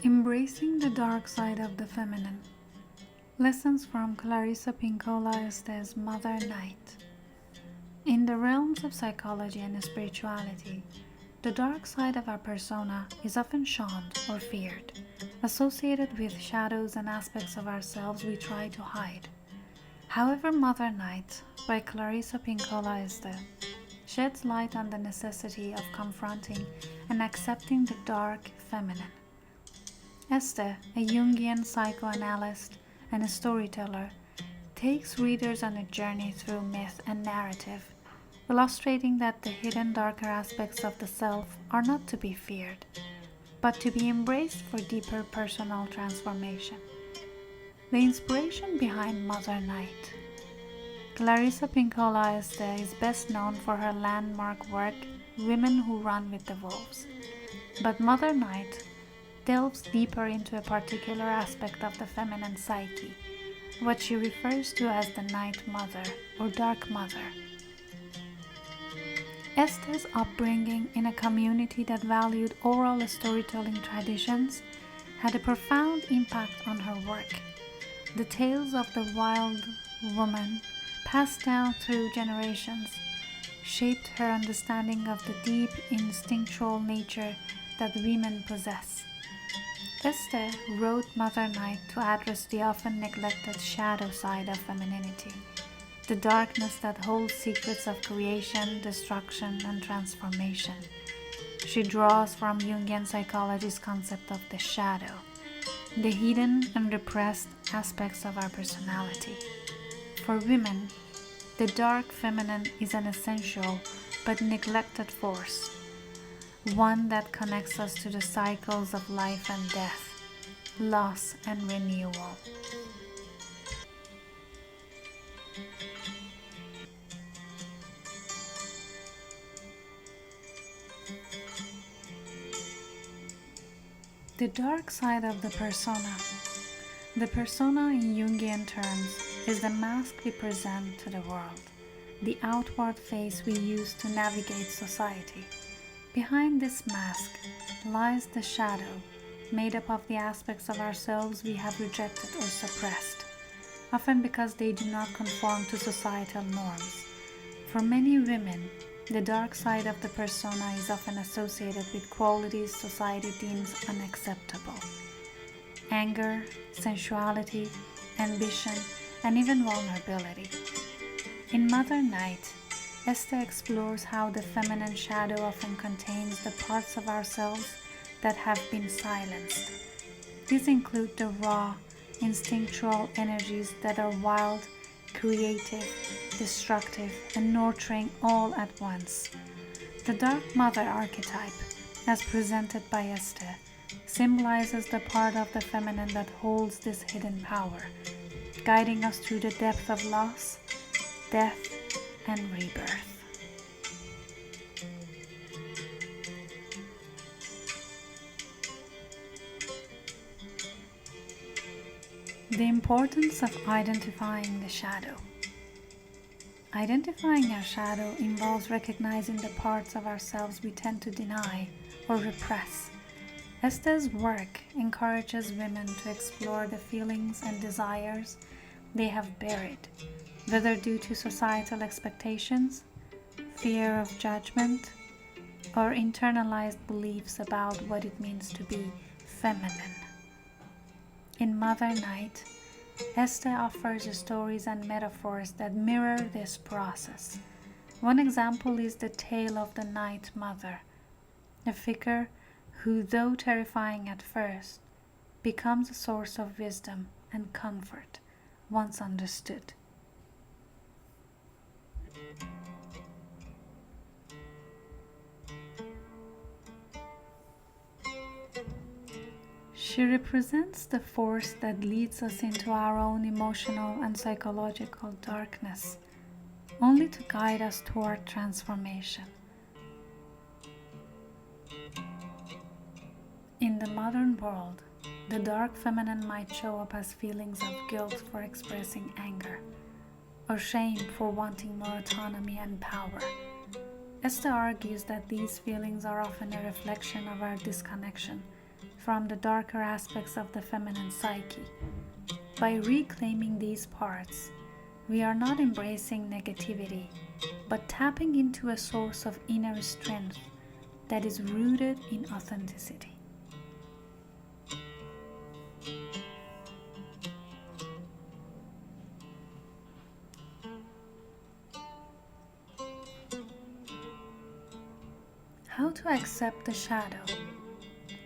Embracing the dark side of the feminine. Lessons from Clarissa Pinkola Estés' Mother Night. In the realms of psychology and spirituality, the dark side of our persona is often shunned or feared, associated with shadows and aspects of ourselves we try to hide. However, Mother Night by Clarissa Pinkola Estés sheds light on the necessity of confronting and accepting the dark feminine. Estés, a Jungian psychoanalyst and a storyteller, takes readers on a journey through myth and narrative, illustrating that the hidden darker aspects of the self are not to be feared, but to be embraced for deeper personal transformation. The inspiration behind Mother Night. Clarissa Pinkola Estés is best known for her landmark work, Women Who Run with the Wolves. But Mother Night delves deeper into a particular aspect of the feminine psyche, what she refers to as the Night Mother or Dark Mother. Estés' upbringing in a community that valued oral storytelling traditions had a profound impact on her work. The tales of the wild woman, passed down through generations, shaped her understanding of the deep instinctual nature that women possess. Estés wrote Mother Night to address the often neglected shadow side of femininity, the darkness that holds secrets of creation, destruction, and transformation. She draws from Jungian psychology's concept of the shadow, the hidden and repressed aspects of our personality. For women, the dark feminine is an essential but neglected force, one that connects us to the cycles of life and death, loss and renewal. The dark side of the persona. The persona in Jungian terms is the mask we present to the world, the outward face we use to navigate society. Behind this mask lies the shadow, made up of the aspects of ourselves we have rejected or suppressed, often because they do not conform to societal norms. For many women, the dark side of the persona is often associated with qualities society deems unacceptable. Anger, sensuality, ambition, and even vulnerability. In Mother Night, Estés explores how the feminine shadow often contains the parts of ourselves that have been silenced. These include the raw, instinctual energies that are wild, creative, destructive, and nurturing all at once. The Dark Mother archetype, as presented by Estés, symbolizes the part of the feminine that holds this hidden power, guiding us through the depth of loss, death, and rebirth. The importance of identifying the shadow. Identifying our shadow involves recognizing the parts of ourselves we tend to deny or repress. Estés' work encourages women to explore the feelings and desires they have buried, whether due to societal expectations, fear of judgment, or internalized beliefs about what it means to be feminine. In Mother Night, Estés offers stories and metaphors that mirror this process. One example is the tale of the Night Mother, a figure who, though terrifying at first, becomes a source of wisdom and comfort once understood. She represents the force that leads us into our own emotional and psychological darkness, only to guide us toward transformation. In the modern world, the dark feminine might show up as feelings of guilt for expressing anger, or shame for wanting more autonomy and power. Estés argues that these feelings are often a reflection of our disconnection from the darker aspects of the feminine psyche. By reclaiming these parts, we are not embracing negativity, but tapping into a source of inner strength that is rooted in authenticity. How to accept the shadow?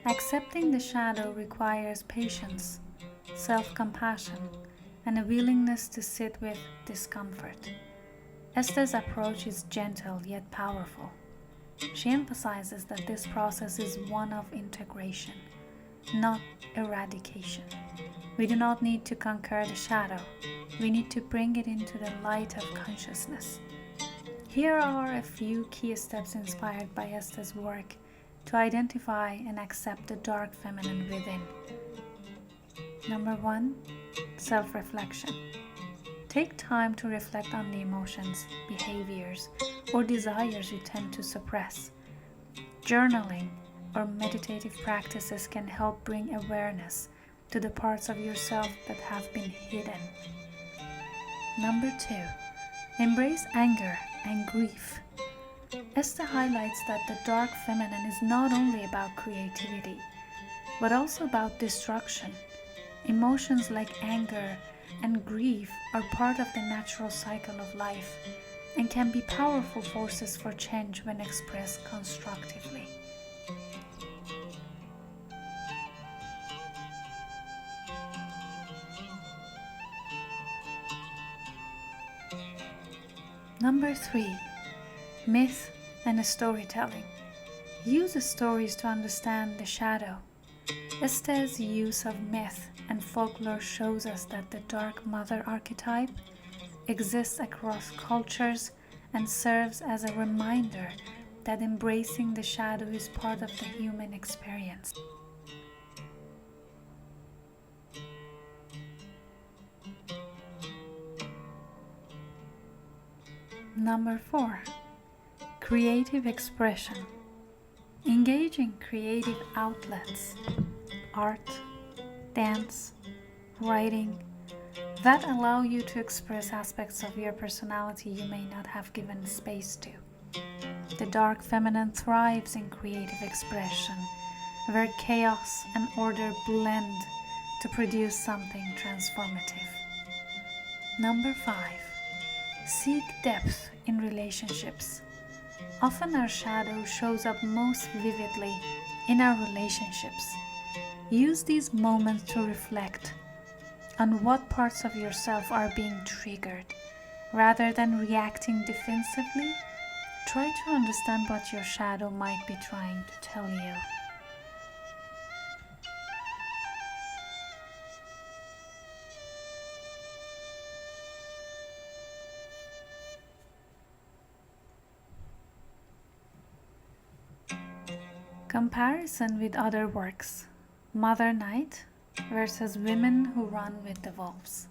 Accepting the shadow requires patience, self-compassion, and a willingness to sit with discomfort. Estés' approach is gentle yet powerful. She emphasizes that this process is one of integration, not eradication. We do not need to conquer the shadow. We need to bring it into the light of consciousness. Here are a few key steps inspired by Estés' work to identify and accept the dark feminine within. Number 1, self-reflection. Take time to reflect on the emotions, behaviors, or desires you tend to suppress. Journaling or meditative practices can help bring awareness to the parts of yourself that have been hidden. Number 2, embrace anger and grief. Estés highlights that the dark feminine is not only about creativity, but also about destruction. Emotions like anger and grief are part of the natural cycle of life and can be powerful forces for change when expressed constructively. Number 3, myth and storytelling. Use stories to understand the shadow. Estés' use of myth and folklore shows us that the dark mother archetype exists across cultures and serves as a reminder that embracing the shadow is part of the human experience. Number 4, creative expression. Engage in creative outlets, art, dance, writing, that allow you to express aspects of your personality you may not have given space to. The dark feminine thrives in creative expression, where chaos and order blend to produce something transformative. Number 5, seek depth in relationships. Often our shadow shows up most vividly in our relationships. Use these moments to reflect on what parts of yourself are being triggered. Rather than reacting defensively, try to understand what your shadow might be trying to tell you. Comparison with other works. Mother Night versus Women Who Run with the Wolves.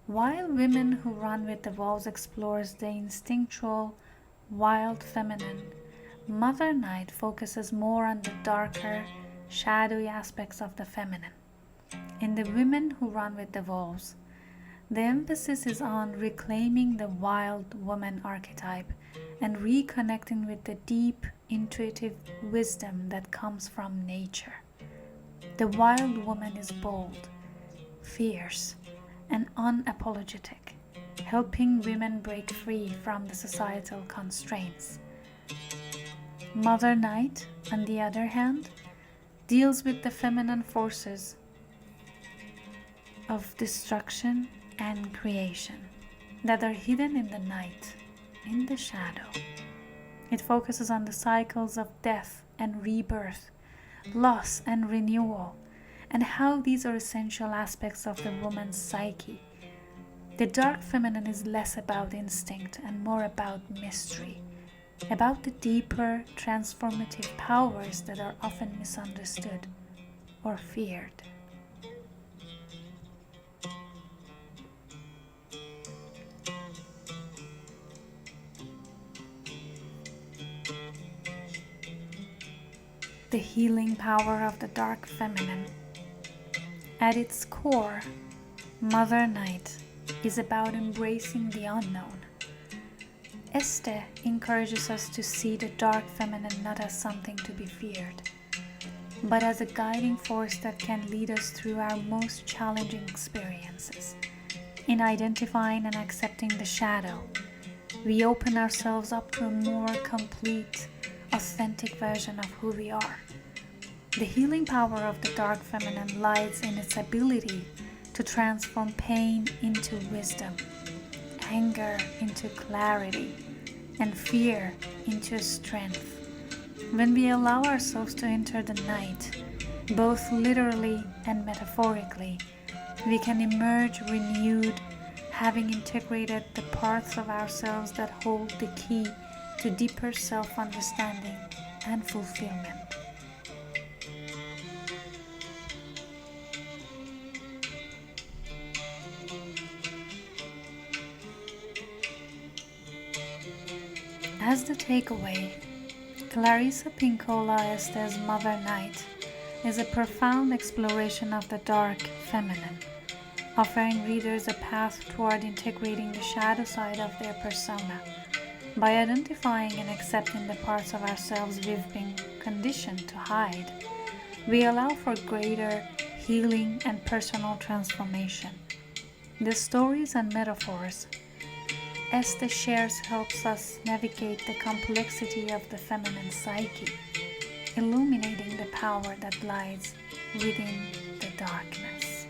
While Women Who Run with the Wolves explores the instinctual, wild feminine, Mother Night focuses more on the darker, shadowy aspects of the feminine. In the Women Who Run with the Wolves, the emphasis is on reclaiming the wild woman archetype and reconnecting with the deep, intuitive wisdom that comes from nature. The wild woman is bold, fierce, and unapologetic, helping women break free from the societal constraints. Mother Night, on the other hand, deals with the feminine forces of destruction and creation that are hidden in the night, in the shadow. It focuses on the cycles of death and rebirth, loss and renewal, and how these are essential aspects of the woman's psyche. The dark feminine is less about instinct and more about mystery, about the deeper, transformative powers that are often misunderstood or feared. the healing power of the dark feminine. At its core, Mother Night is about embracing the unknown. Estés encourages us to see the dark feminine not as something to be feared, but as a guiding force that can lead us through our most challenging experiences. In identifying and accepting the shadow, we open ourselves up to a more complete, authentic version of who we are. The healing power of the dark feminine lies in its ability to transform pain into wisdom, anger into clarity, and fear into strength. When we allow ourselves to enter the night, both literally and metaphorically, we can emerge renewed, having integrated the parts of ourselves that hold the key to deeper self-understanding and fulfillment. As the takeaway, Clarissa Pinkola Estés' Mother Night is a profound exploration of the dark feminine, offering readers a path toward integrating the shadow side of their persona. By identifying and accepting the parts of ourselves we've been conditioned to hide, we allow for greater healing and personal transformation. The stories and metaphors Estés shares helps us navigate the complexity of the feminine psyche, illuminating the power that lies within the darkness.